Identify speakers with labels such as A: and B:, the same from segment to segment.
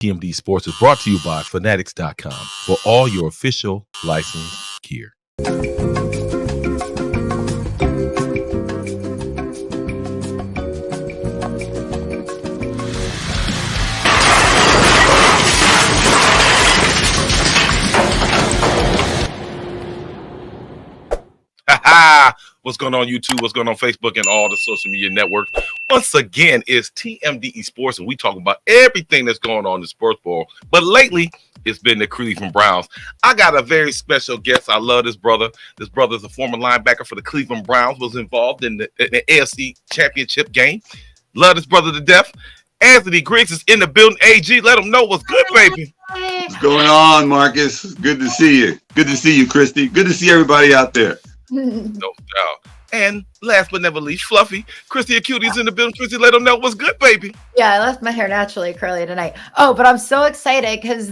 A: TMD Sports is brought to you by Fanatics.com for all your official licensed gear. What's going on YouTube? What's going on Facebook and all the social media networks? Once again, it's TMD Sports, and we talk about everything that's going on in the sports world. But lately, it's been the Cleveland Browns. I got a very special guest. I love this brother. This brother is a former linebacker for the Cleveland Browns, was involved in the AFC Championship game. Love this brother to death. Anthony Griggs is in the building. AG, let him know what's good, baby.
B: What's going on, Marcus? Good to see you. Good to see you, Christy. Good to see everybody out there.
A: No doubt. And last but never least, Fluffy. Christy Acutie's in the building. Christy, let them know what's good, baby.
C: Yeah, I left my hair naturally curly tonight. Oh, but I'm so excited because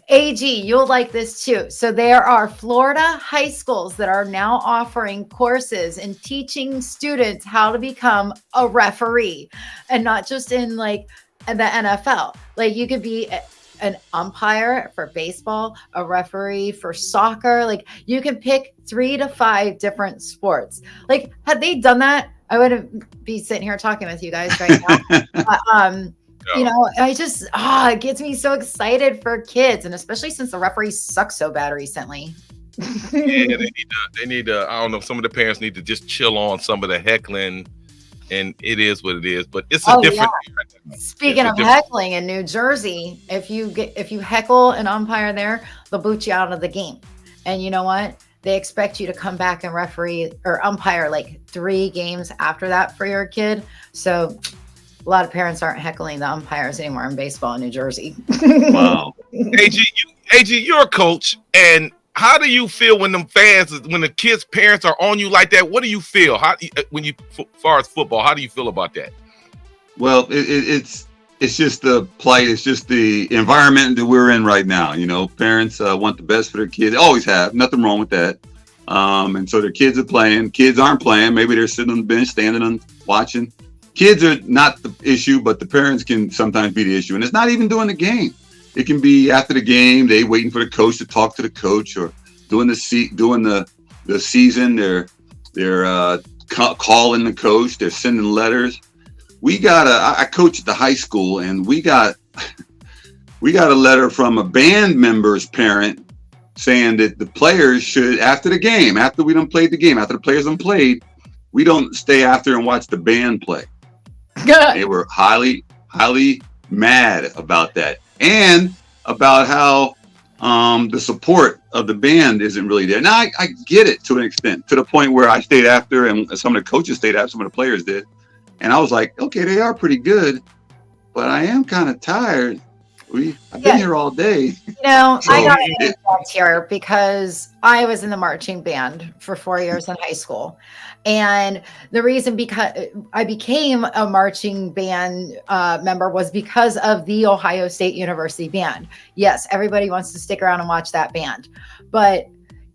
C: AG, you'll like this too. So there are Florida high schools that are now offering courses and teaching students how to become a referee, and not just in like the NFL. Like you could be an umpire for baseball, a referee for soccer. Like you can pick 3 to 5 different sports. Like had they done that, I wouldn't be sitting here talking with you guys right now. But, you know, I just, it gets me so excited for kids. And especially since the referees suck so bad recently.
A: Yeah, they need to, I don't know, some of the parents need to just chill on some of the heckling. And it is what it is, but it's a different.
C: Yeah. Speaking of heckling in New Jersey, if you heckle an umpire there, they'll boot you out of the game. And you know what? They expect you to come back and referee or umpire like 3 games after that for your kid. So a lot of parents aren't heckling the umpires anymore in baseball in New Jersey.
B: Wow.
A: AG, you're a coach, and how do you feel when the kids' parents are on you like that? What do you feel? As far as football, how do you feel about that?
B: Well, it's just the plight. It's just the environment that we're in right now. You know, parents want the best for their kids. They always have. Nothing wrong with that. And so their kids are playing. Kids aren't playing. Maybe they're sitting on the bench, standing and watching. Kids are not the issue, but the parents can sometimes be the issue. And it's not even during the game. It can be after the game. They waiting for the coach to talk to the coach, or during the season. They're calling the coach. They're sending letters. I coach at the high school, and we got a letter from a band member's parent saying that the players should, after the game, after we done played the game, after the players done played, we don't stay after and watch the band play. They were highly, highly mad about that. And about how the support of the band isn't really there. Now, I get it to an extent, to the point where I stayed after, and some of the coaches stayed after, some of the players did. And I was like, okay, they are pretty good, but I am kind of tired. I've been here all day.
C: You know, so, I got to interrupt here because I was in the marching band for 4 years in high school. And the reason because I became a marching band member was because of the Ohio State University band. Yes, everybody wants to stick around and watch that band. But,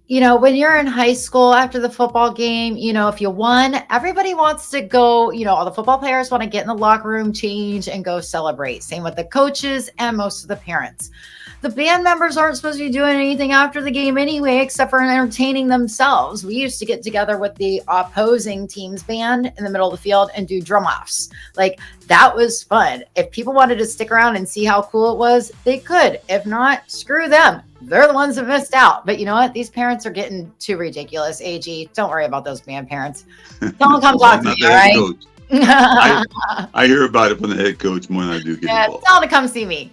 C: you know, when you're in high school after the football game, you know, if you won, everybody wants to go, you know, all the football players want to get in the locker room, change, and go celebrate. Same with the coaches and most of the parents. The band members aren't supposed to be doing anything after the game anyway, except for entertaining themselves. We used to get together with the opposing team's band in the middle of the field and do drum offs. Like, that was fun. If people wanted to stick around and see how cool it was, they could. If not, screw them. They're the ones that missed out. But you know what? These parents are getting too ridiculous, AG. Don't worry about those band parents. Don't come talk to me, all right?
B: I hear about it from the head coach more than I do get involved.
C: Tell them to come see me.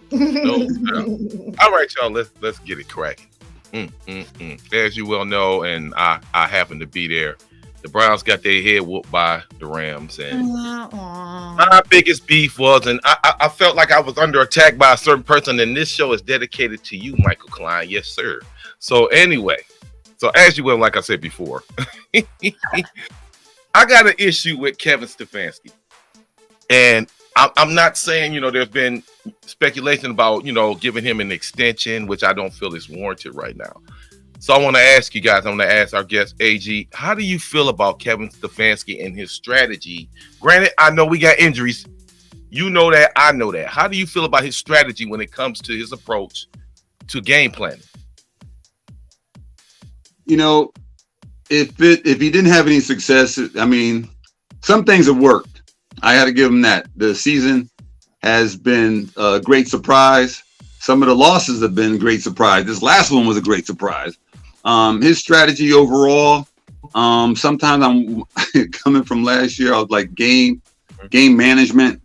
A: All right, y'all. Let's get it cracking. As you well know, and I happen to be there, the Browns got their head whooped by the Rams, and my biggest beef was, and I felt like I was under attack by a certain person, and this show is dedicated to you, Michael Klein. Yes, sir. So anyway, as you well, like I said before, I got an issue with Kevin Stefanski, and I'm not saying, you know, there's been speculation about, you know, giving him an extension, which I don't feel is warranted right now. So I want to ask you guys, I want to ask our guest, AG, how do you feel about Kevin Stefanski and his strategy? Granted, I know we got injuries. You know that, I know that. How do you feel about his strategy when it comes to his approach to game planning?
B: You know, if he didn't have any success, I mean, some things have worked. I had to give him that. The season has been a great surprise. Some of the losses have been great surprise. This last one was a great surprise. His strategy overall, sometimes I'm coming from last year, I was like game management,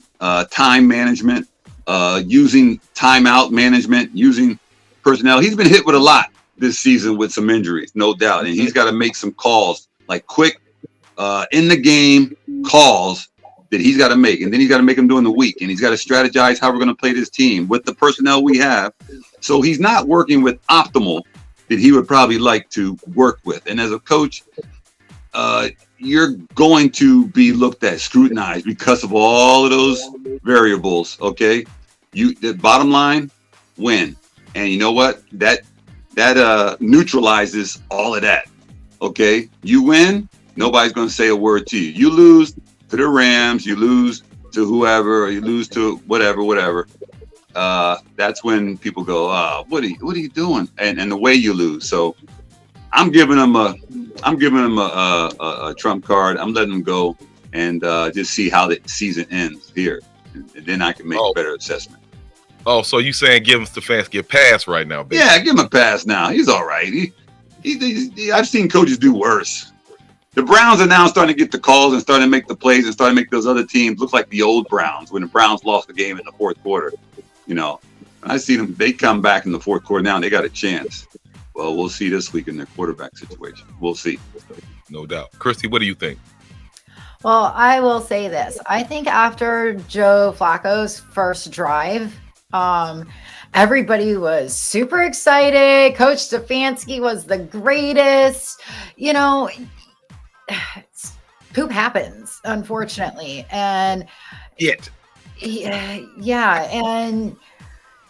B: time management, using timeout management, using personnel. He's been hit with a lot this season with some injuries, no doubt. And he's got to make some calls, like quick in the game calls that he's got to make. And then he's got to make them during the week. And he's got to strategize how we're going to play this team with the personnel we have. So he's not working with optimal that he would probably like to work with. And as a coach, you're going to be looked at, scrutinized because of all of those variables. Okay. The bottom line, win. And you know what? That neutralizes all of that. Okay. You win, nobody's going to say a word to you. You lose to the Rams, you lose to whoever, or you lose to whatever. That's when people go, what are you doing? And the way you lose. So I'm giving him a trump card. I'm letting him go and just see how the season ends here. And then I can make a better assessment.
A: Oh, so you saying give Stefanski a pass right now, baby?
B: Yeah, give him a pass now. He's all right. I've seen coaches do worse. The Browns are now starting to get the calls and starting to make the plays and starting to make those other teams look like the old Browns when the Browns lost the game in the fourth quarter. You know, I see them. They come back in the fourth quarter now and they got a chance. Well, we'll see this week in their quarterback situation. We'll see.
A: No doubt. Christy, what do you think?
C: Well, I will say this. I think after Joe Flacco's first drive, everybody was super excited. Coach Stefanski was the greatest. You know, poop happens, unfortunately. And yeah, and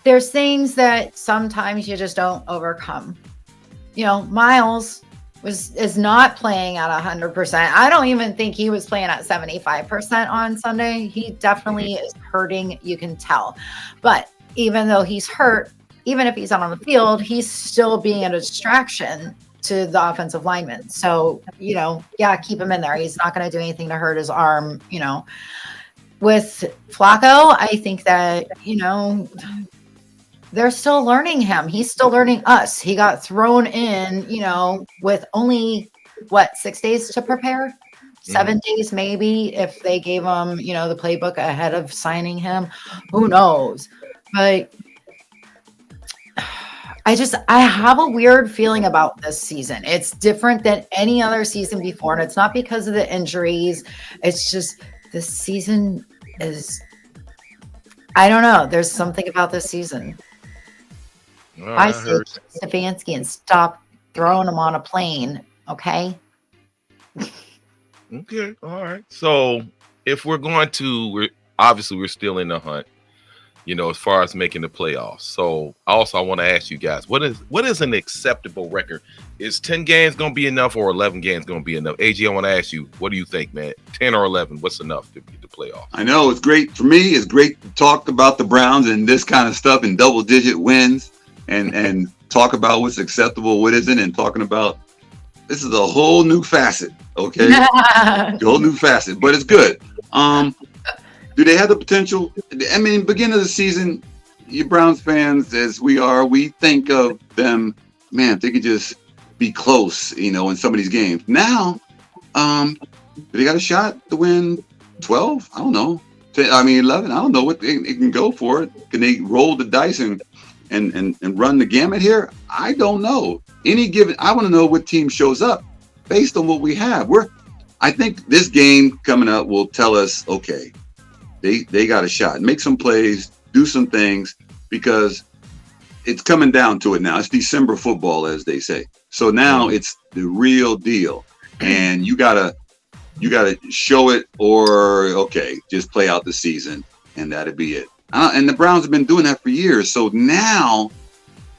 C: there's things that sometimes you just don't overcome. You know, Miles is not playing at 100%. I don't even think he was playing at 75% on Sunday. He definitely is hurting. You can tell. But even though he's hurt, even if he's not on the field, he's still being a distraction to the offensive lineman. So, you know, yeah, keep him in there. He's not going to do anything to hurt his arm, you know. With Flacco, I think that, you know, they're still learning him. He's still learning us. He got thrown in, you know, with only, 6 days to prepare? 7 days maybe, if they gave him, you know, the playbook ahead of signing him. Who knows? But I have a weird feeling about this season. It's different than any other season before. And it's not because of the injuries. It's just this season is, I don't know. There's something about this season. I say Stefanski and stop throwing him on a plane. Okay.
A: Okay. All right. So if we're going to, we're still in the hunt, you know, as far as making the playoffs. So also I want to ask you guys, what is an acceptable record? Is 10 games going to be enough or 11 games going to be enough? AG, I want to ask you, what do you think, man? 10 or 11, what's enough to get the playoffs?
B: I know it's great for me. It's great to talk about the Browns and this kind of stuff and double-digit wins and talk about what's acceptable, what isn't, and talking about this is a whole new facet, okay? A whole new facet, but it's good. Do they have the potential? I mean, beginning of the season, you Browns fans, as we are, we think of them, man, if they could just be close, you know, in some of these games. Now, do they got a shot to win 12? I don't know. 11? I don't know what they can go for it. Can they roll the dice and run the gamut here? I don't know. I want to know what team shows up based on what we have. I think this game coming up will tell us, okay, they got a shot. Make some plays, do some things, because it's coming down to it now. It's December football, as they say. So now it's the real deal, and you gotta show it, or okay, just play out the season, and that'll be it. And the Browns have been doing that for years. So now,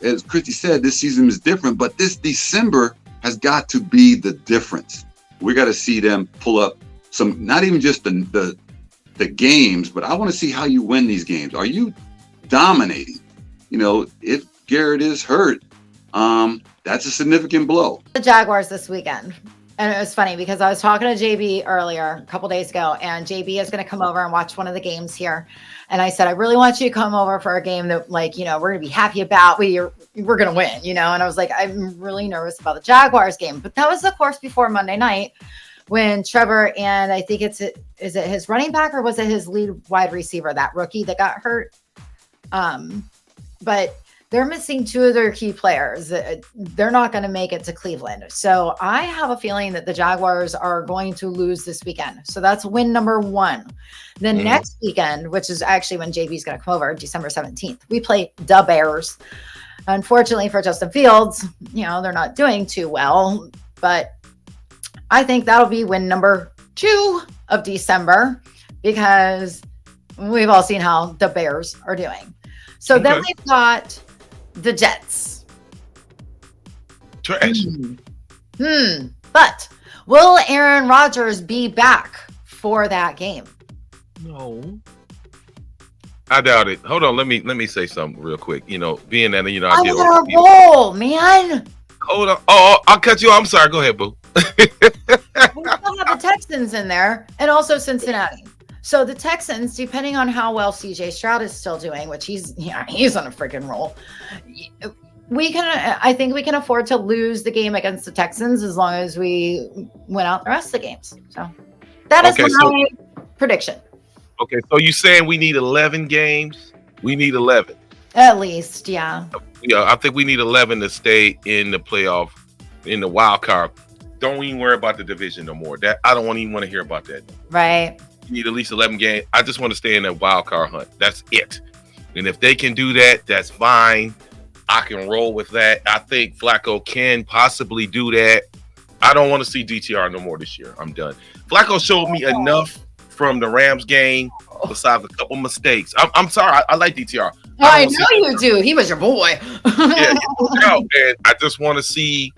B: as Christy said, this season is different, but this December has got to be the difference. We got to see them pull up some, not even just the the games, but I want to see how you win these games. Are you dominating? If Garrett is hurt, that's a significant blow.
C: The Jaguars this weekend. And it was funny because I was talking to JB earlier, a couple days ago, and JB is going to come over and watch one of the games here. And I said, I really want you to come over for a game that, we're going to be happy about. We're going to win, And I was like, I'm really nervous about the Jaguars game. But that was, of course, before Monday night when Trevor and I think is it his running back or was it his lead wide receiver, that rookie that got hurt? But they're missing two of their key players. They're not going to make it to Cleveland. So I have a feeling that the Jaguars are going to lose this weekend. So that's win number one. Then next weekend, which is actually when JB's going to come over, December 17th, we play the Bears. Unfortunately for Justin Fields, they're not doing too well. But I think that'll be win number 2 of December because we've all seen how the Bears are doing. So then we've got the Jets.
A: Trash.
C: But will Aaron Rodgers be back for that game?
A: No. I doubt it. Hold on. Let me say something real quick. Being that I get
C: our bowl, man.
A: Hold on. Oh, I'll cut you off. I'm sorry. Go ahead, boo.
C: We still have the Texans in there and also Cincinnati. So the Texans, depending on how well CJ Stroud is still doing, which he's on a freaking roll, I think we can afford to lose the game against the Texans as long as we win out the rest of the games. So that is my prediction.
A: Okay, so you saying we need 11 games? We need 11.
C: At least, yeah.
A: Yeah, I think we need 11 to stay in the playoff, in the wild card. Don't even worry about the division no more. That I don't even want to hear about that.
C: Right.
A: You need at least 11 games. I just want to stay in that wild card hunt. That's it. And if they can do that, that's fine. I can roll with that. I think Flacco can possibly do that. I don't want to see DTR no more this year. I'm done. Flacco showed me enough from the Rams game besides a couple mistakes. I'm sorry. I like DTR.
C: I know you do. He was your boy.
A: Yeah, and I just want to see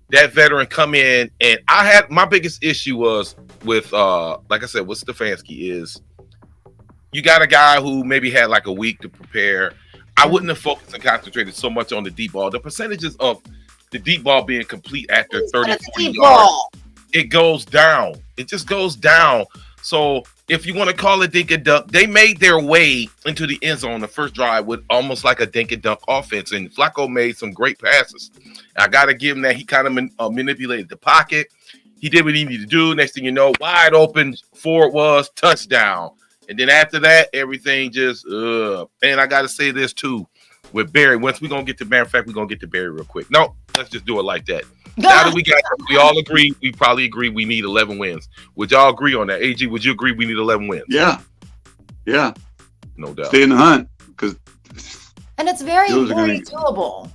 A: that veteran come in. And my biggest issue was with, like I said, with Stefanski is you got a guy who maybe had like a week to prepare. I wouldn't have focused and concentrated so much on the deep ball. The percentages of the deep ball being complete after 30, 40 yards, it goes down. It just goes down. So if you want to call it dink and dunk, they made their way into the end zone the first drive with almost like a dink and dunk offense. And Flacco made some great passes. I got to give him that. He kind of manipulated the pocket. He did what he needed to do. Next thing you know, wide open forward was touchdown. And then after that, everything just, and I got to say this too, with Barry, once we're going to get to Barry, in fact, we're going to get to Barry real quick. No, let's just do it like that. Now that we all agree, we probably agree we need 11 wins. Would y'all agree on that? AG, would you agree we need 11 wins?
B: Yeah.
A: No doubt.
B: Stay in the hunt.
C: And it's very doable.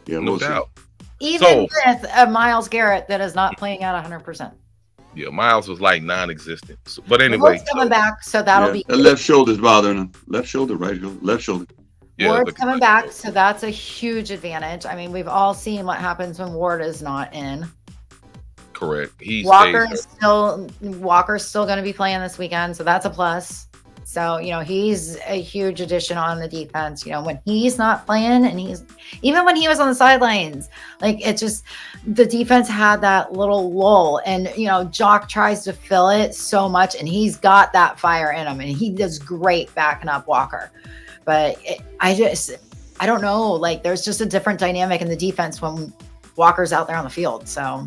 B: Yeah,
A: no doubt.
C: Even with a Myles Garrett that is not playing out 100%.
A: Yeah, Myles was like non-existent. But anyway.
C: Ward's coming back, so that'll be
B: the left shoulder's bothering him. Left shoulder, right shoulder, left shoulder.
A: Yeah,
C: Ward's coming back, so that's a huge advantage. I mean, we've all seen what happens when Ward is not in.
A: Correct.
C: Walker's still going to be playing this weekend, so that's a plus. So, he's a huge addition on the defense. When he's not playing and even when he was on the sidelines, it just, the defense had that little lull and, Jock tries to fill it so much and he's got that fire in him and he does great backing up Walker. But I don't know, there's just a different dynamic in the defense when Walker's out there on the field. So.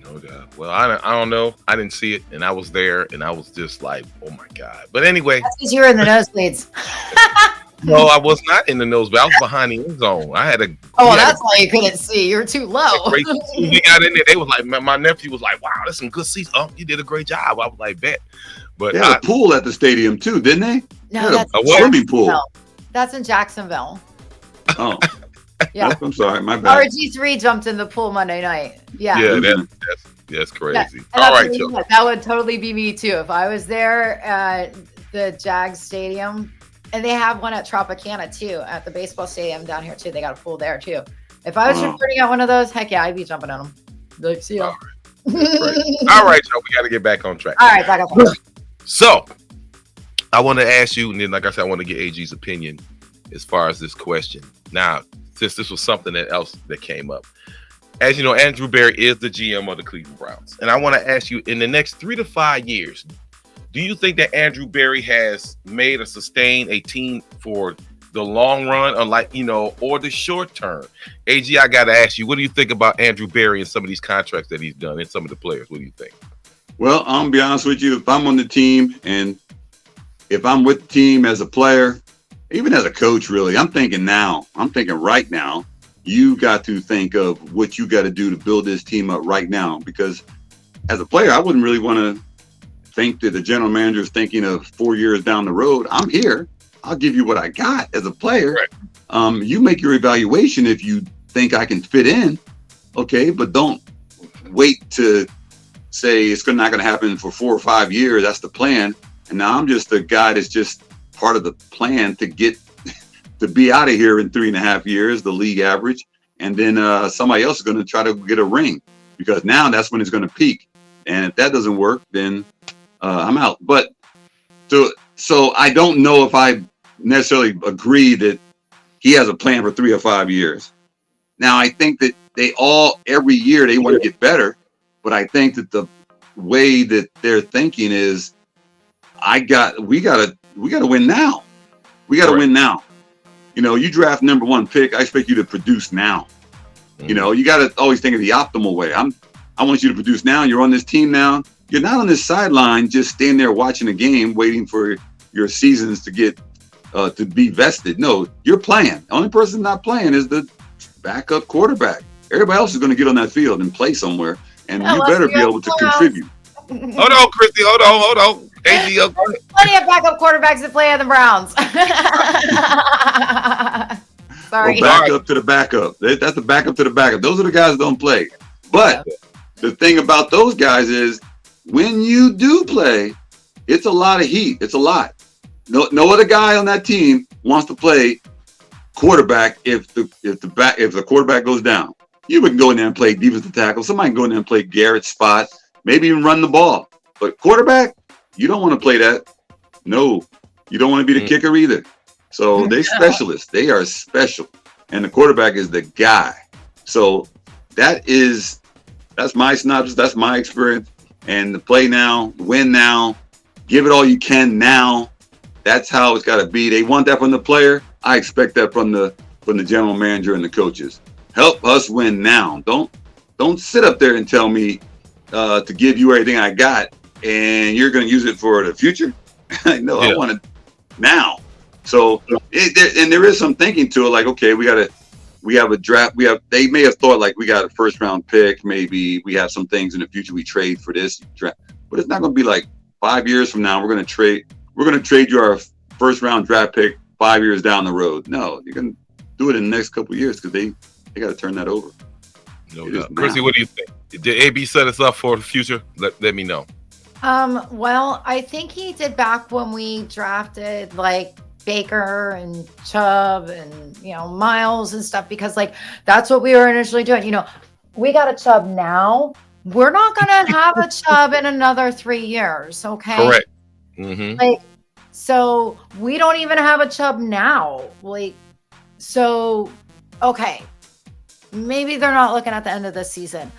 A: No doubt. Well, I don't know. I didn't see it, and I was there, and I was just like, "Oh my god!" But anyway,
C: that's because you were in the nosebleeds.
A: No, I was not in the nosebleed. I was behind the end zone.
C: That's why you couldn't see. You're too low.
A: We got in there. They was like, my nephew was like, "Wow, that's some good seats. Oh, you did a great job." I was like, "Bet." But
B: they had a pool at the stadium too, didn't they?
C: No, that's
B: a swimming pool.
C: That's in Jacksonville.
B: Oh.
C: Yeah,
B: I'm sorry, my bad.
C: RG3 jumped in the pool Monday night. Yeah,
A: that's crazy.
C: Yeah. All right, so that would totally be me too if I was there at the Jags Stadium, and they have one at Tropicana too, at the baseball stadium down here too. They got a pool there too. If I was recruiting at one of those, heck yeah, I'd be jumping on them. See ya.
A: All right, y'all, we got to get back on track.
C: All right, back on track.
A: So, I want to ask you, and then, like I said, I want to get AG's opinion as far as this question. Now, since this was something else that came up, as you know, Andrew Berry is the GM of the Cleveland Browns, and I want to ask you, in the next 3 to 5 years, do you think that Andrew Berry has made or sustained a team for the long run, or the short term? AG, I got to ask you, what do you think about Andrew Berry and some of these contracts that he's done and some of the players? What do you think?
B: Well, I'm gonna be honest with you. If I'm on the team and if I'm with the team as a player, even as a coach, really, I'm thinking right now, you got to think of what you got to do to build this team up right now. Because as a player, I wouldn't really want to think that the general manager is thinking of 4 years down the road. I'm here. I'll give you what I got as a player. Right. You make your evaluation if you think I can fit in, okay, but don't wait to say it's not going to happen for 4 or 5 years. That's the plan. And now I'm just a guy that's just part of the plan to get to be out of here in 3.5 years, the league average. And then somebody else is going to try to get a ring, because now that's when it's going to peak. And if that doesn't work, then I'm out. But so I don't know if I necessarily agree that he has a plan for 3 or 5 years. Now, I think that every year they want to get better, but I think that the way that they're thinking is, we gotta win now. We gotta win now. You draft number 1 pick, I expect you to produce now. Mm-hmm. You gotta always think of the optimal way. I want you to produce now. You're on this team now. You're not on this sideline just standing there watching a game, waiting for your seasons to get to be vested. No, you're playing. The only person not playing is the backup quarterback. Everybody else is going to get on that field and play somewhere, and you better be able to contribute.
A: Hold on, Christy. Hold on. AG,
C: plenty of backup quarterbacks that play on the Browns. Sorry.
B: Well, backup to the backup. That's the backup to the backup. Those are the guys that don't play. But the thing about those guys is, when you do play, it's a lot of heat. It's a lot. No other guy on that team wants to play quarterback if the quarterback goes down. You can go in there and play defensive tackle. Somebody can go in there and play Garrett's spot, maybe even run the ball. But quarterback, you don't want to play that. No, you don't want to be the kicker either. So they're specialists. They are special. And the quarterback is the guy. So that's my synopsis. That's my experience. And the play now, win now, give it all you can now. That's how it's got to be. They want that from the player. I expect that from the general manager and the coaches. Help us win now. Don't sit up there and tell me to give you everything I got and you're going to use it for the future. No, I want it now. So there is some thinking to it. Like, okay, we have a draft. They may have thought like we got a 1st round pick. Maybe we have some things in the future we trade for this draft, but it's not going to be like 5 years from now. We're going to trade you our 1st round draft pick 5 years down the road. No, you're going to do it in the next couple of years, because they got to turn that over.
A: No doubt. Chrissy, what do you think? Did AB set us up for the future? Let me know.
C: Well, I think he did back when we drafted like Baker and Chubb and Miles and stuff, because like that's what we were initially doing. We got a Chubb now. We're not gonna have a Chubb in another 3 years, okay?
A: Correct. Mm-hmm.
C: Like, so we don't even have a Chubb now. Like, so okay, maybe they're not looking at the end of this season,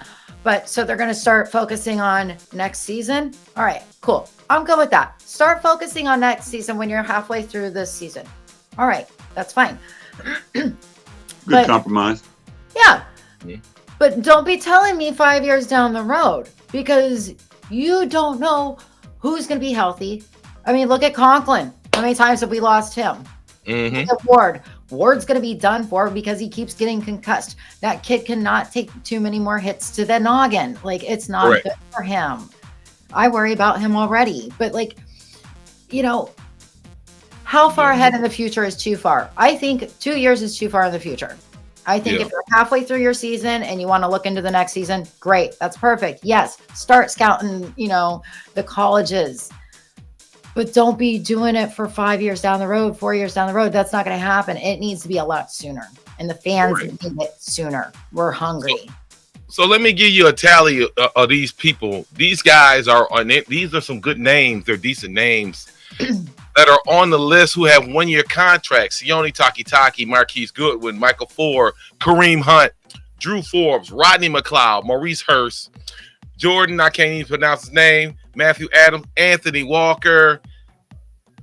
C: but so they're gonna start focusing on next season. All right, cool. I'm good with that. Start focusing on next season when you're halfway through this season. All right, that's fine.
B: Good compromise.
C: Yeah. But don't be telling me 5 years down the road, because you don't know who's going to be healthy. I mean, look at Conklin. How many times have we lost him?
A: Mm-hmm.
C: Look at Ward. Ward's going to be done for because he keeps getting concussed. That kid cannot take too many more hits to the noggin. Like, it's not good for him. I worry about him already. But like, how far ahead in the future is too far? I think 2 years is too far in the future. I think if you're halfway through your season and you want to look into the next season, great. That's perfect. Yes. Start scouting, the colleges, but don't be doing it for 5 years down the road, 4 years down the road. That's not going to happen. It needs to be a lot sooner, and the fans need it sooner. We're hungry.
A: So let me give you a tally of these people. These guys these are some good names. They're decent names. that are on the list who have 1-year contracts: Sione Takitaki, Marquise Goodwin, Michael Ford, Kareem Hunt, Drew Forbes, Rodney McLeod, Maurice Hurst, Jordan, I can't even pronounce his name, Matthew Adams, Anthony Walker.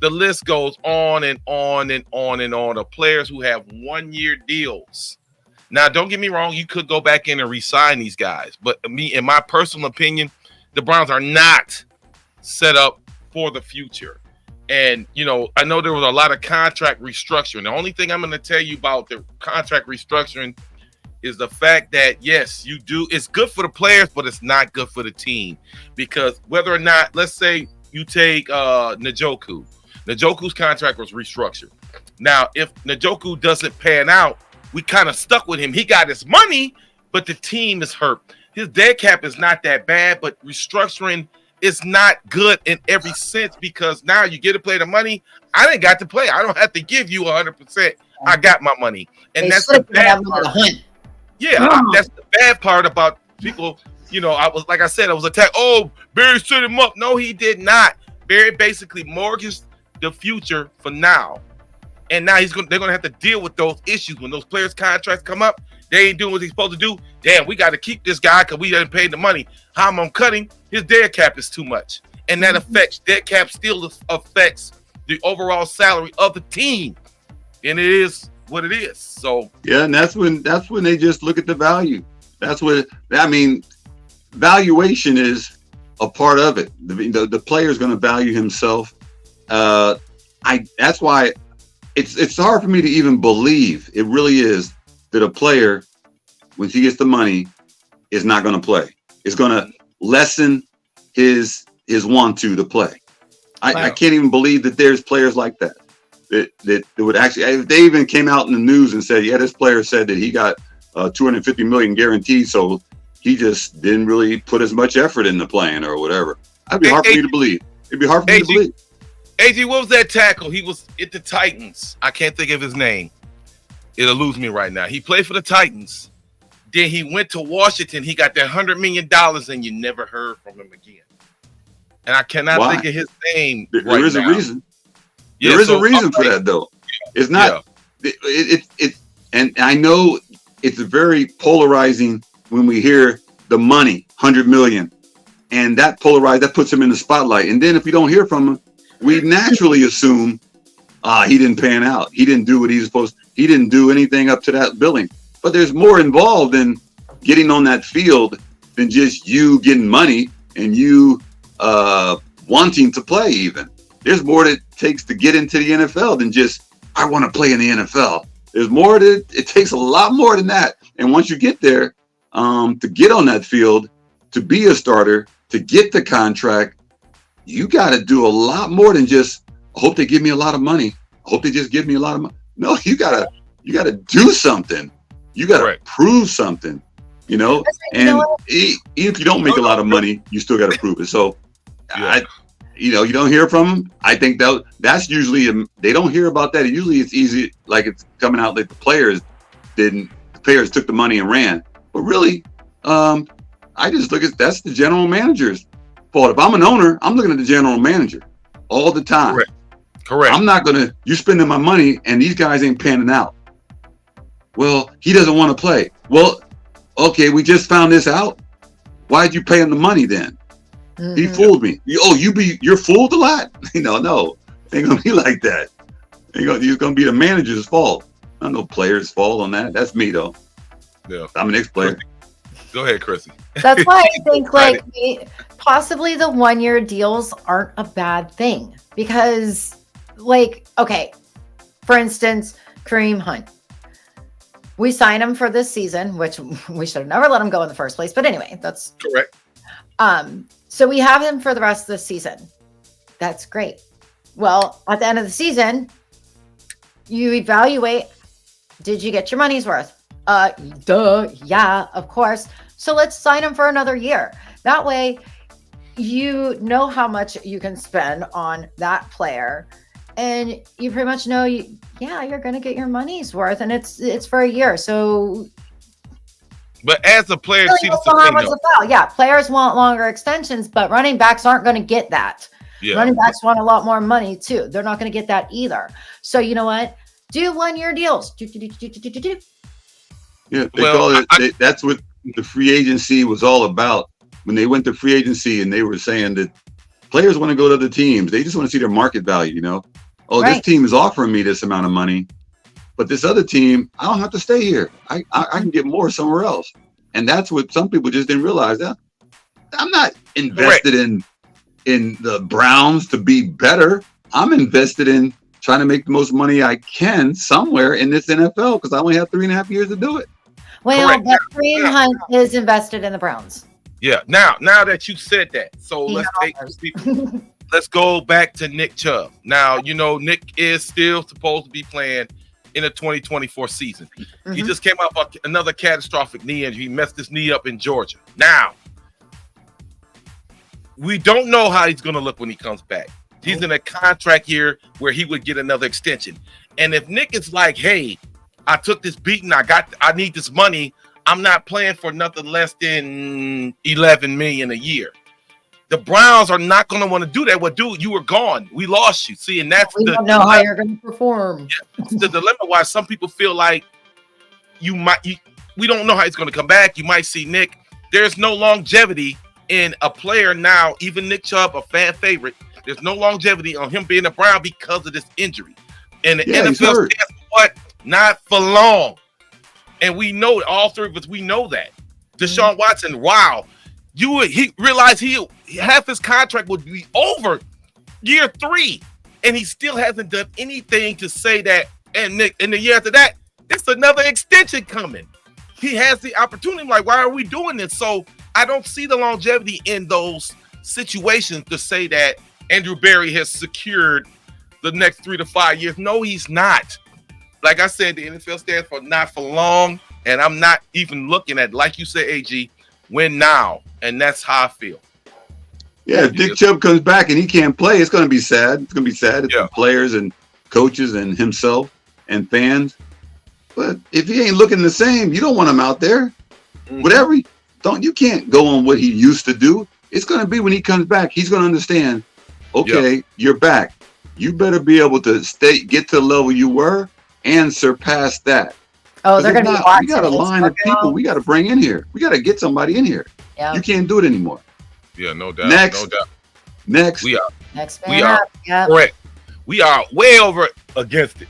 A: The list goes on and on and on and on of players who have 1-year deals. Now, don't get me wrong, you could go back in and re-sign these guys, but in my personal opinion, the Browns are not set up for the future. And, I know there was a lot of contract restructuring. The only thing I'm going to tell you about the contract restructuring is the fact that, yes, it's good for the players, but it's not good for the team. Because whether or not, let's say you take Njoku's contract was restructured. Now, if Njoku doesn't pan out, we kind of stuck with him. He got his money, but the team is hurt. His dead cap is not that bad, but restructuring is not good in every sense, because now you get to play the money. I didn't got to play. I don't have to give you 100%. I got my money. And that's the bad part. Yeah, that's the bad part about people. I was attacked. Oh, Barry set him up. No, he did not. Barry basically mortgaged the future for now. And now they're going to have to deal with those issues when those players' contracts come up. They ain't doing what they're supposed to do. Damn, we got to keep this guy because we didn't pay the money. How am I cutting? His dead cap is too much. And that affects, dead cap still affects the overall salary of the team. And it is what it is. So
B: yeah, and that's when they just look at the value. That's what valuation is a part of it. The player is going to value himself. That's why it's hard for me to even believe, it really is, that a player, when he gets the money, is not going to play. It's going to lessen his want to play. I can't even believe that there's players like that would actually, if they even came out in the news and said, yeah, this player said that he got $250 million guaranteed, so he just didn't really put as much effort into playing or whatever. It'd be hard for me to believe. It'd be hard for me to believe.
A: AG, what was that tackle? He was at the Titans. I can't think of his name. It'll lose me right now. He played for the Titans. Then he went to Washington. He got that $100 million, and you never heard from him again. And I cannot think of his name.
B: There is a reason. There is a reason for that, though. It's not. And I know it's very polarizing when we hear the money, $100 million, and that puts him in the spotlight. And then if we don't hear from him, we naturally assume, he didn't pan out. He didn't do what he was supposed to. He didn't do anything up to that billing. But there's more involved in getting on that field than just you getting money and you wanting to play even. There's more that it takes to get into the NFL than just, I want to play in the NFL. There's more it takes a lot more than that. And once you get there, to get on that field, to be a starter, to get the contract, you got to do a lot more than just, I hope they give me a lot of money. I hope they just give me a lot of money. No, you gotta do something. You gotta prove something, and even if you don't make a lot of money, you still gotta prove it. So you don't hear from them. I think that's usually, they don't hear about that. Usually it's easy, like it's coming out that the players took the money and ran. But really, I just look at, that's the general manager's fault. If I'm an owner, I'm looking at the general manager all the time.
A: Correct.
B: I'm not gonna, you spending my money and these guys ain't panning out. Well, he doesn't want to play. Well, okay, we just found this out. Why'd you pay him the money then? Mm-hmm. He fooled me. You're fooled a lot? No, ain't gonna be like that. It's gonna be the manager's fault. Not no player's fault on that. That's me though.
A: Yeah,
B: I'm an ex-player.
A: Go ahead, Chrissy.
C: That's why I think possibly the 1-year deals aren't a bad thing, because okay, for instance, Kareem Hunt. We signed him for this season, which we should have never let him go in the first place. But anyway, that's
A: correct.
C: So we have him for the rest of the season. That's great. Well, at the end of the season, you evaluate, did you get your money's worth? Yeah, of course. So let's sign him for another year. That way, you know how much you can spend on that player. And you pretty much know, you're going to get your money's worth, and it's for a year. So,
A: but as a player,
C: players want longer extensions, but running backs aren't going to get that.
A: Yeah.
C: Running backs want a lot more money too. They're not going to get that either. So you know what? Do 1-year deals.
B: Yeah, they
A: Well,
B: call it. That's what the free agency was all about. When they went to free agency and they were saying that players want to go to other teams, they just want to see their market value. You know, oh,
C: Right.
B: this team is offering me this amount of money, but this other team, I don't have to stay here. I can get more somewhere else. And that's what some people just didn't realize. That I'm not invested in the Browns to be better. I'm invested in trying to make the most money I can somewhere in this NFL because I only have 3.5 years to do it.
C: Well,
A: Correct.
C: but Kareem Hunt is invested in the Browns.
A: Yeah. Now that you said that, so
C: He
A: let's go back to Nick Chubb. Now, you know, Nick is still supposed to be playing in the 2024 season.
C: Mm-hmm.
A: He just came off another catastrophic knee injury. He messed his knee up in Georgia. Now, we don't know how he's going to look when he comes back. He's in a contract year where he would get another extension. And if Nick is like, hey, I took this beating, I need this money, I'm not playing for nothing less than $11 million a year. The Browns are not going to want to do that. Well, dude, you were gone. We lost you. See, and that's
C: we don't know how you're going to perform.
A: Yeah, the dilemma why some people feel like we don't know how he's going to come back. You might see Nick. There's no longevity in a player now, even Nick Chubb, a fan favorite. There's no longevity on him being a Brown because of this injury. And the NFL stands for what? Not for long. And we know, all three of us, we know that. Deshaun Watson, wow. He realized half his contract would be over year 3. And he still hasn't done anything to say that. And Nick, in the year after that, it's another extension coming. He has the opportunity. Like, why are we doing this? So I don't see the longevity in those situations to say that Andrew Berry has secured the next 3 to 5 years. No, he's not. Like I said, the NFL stands for not for long, and I'm not even looking at, like you said, AG, win now, and that's how I feel.
B: Yeah, if Nick Chubb comes back and he can't play, it's going to be sad. It's going to be sad if the players and coaches and himself and fans. But if he ain't looking the same, you don't want him out there. Whatever, you can't go on what he used to do. It's going to be when he comes back, he's going to understand, okay, you're back. You better be able to get to the level you were and surpass that.
C: Oh, they're going to be watching.
B: We got a line of people we got to bring in here. We got to get somebody in here.
C: Yeah.
B: You can't do it anymore.
A: Yeah, no doubt.
B: Next.
A: No doubt.
B: Next.
A: We are.
C: Next
A: we are correct. We are way over against it.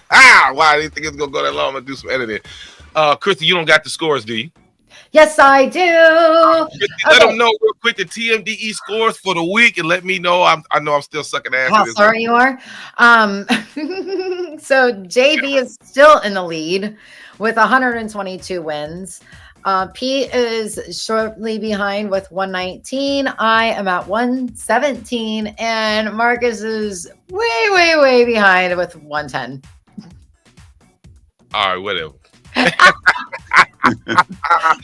A: Why do you think it's going to go that long? I'm going to do some editing. Christy, you don't got the scores, do you?
C: Yes, I do.
A: Christy, let them know real quick the TMDE scores for the week and let me know. I know I'm still sucking ass.
C: How sorry you are. So JB is still in the lead with 122 wins. Pete is shortly behind with 119. I am at 117, and Marcus is way behind with 110.
A: All right, whatever.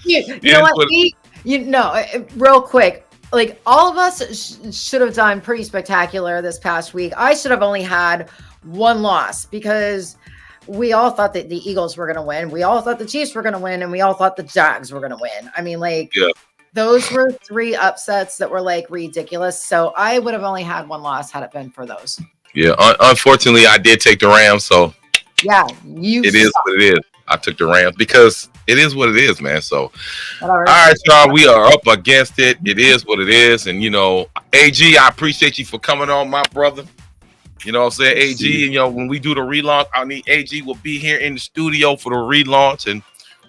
C: you know what? Real quick, like all of us should have done pretty spectacular this past week. I should have only had one loss because we all thought that the Eagles were going to win. We all thought the Chiefs were going to win, and we all thought the Jags were going to win. I mean, those were 3 upsets that were like ridiculous. So I would have only had one loss had it been for those.
A: Yeah, unfortunately, I did take the Rams. So
C: yeah,
A: it is what it is. I took the Rams because it is what it is, man. So,
C: all
A: right, y'all, we are up against it. It is what it is. And, AG, I appreciate you for coming on, my brother. You know what I'm saying? AG, and, when we do the relaunch, AG will be here in the studio for the relaunch, and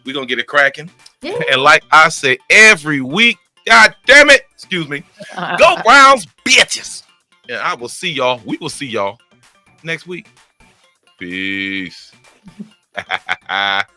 A: we're going to get it cracking. Yeah. And like I say every week, God damn it, excuse me, go Browns, bitches. And I will see y'all. We will see y'all next week. Peace.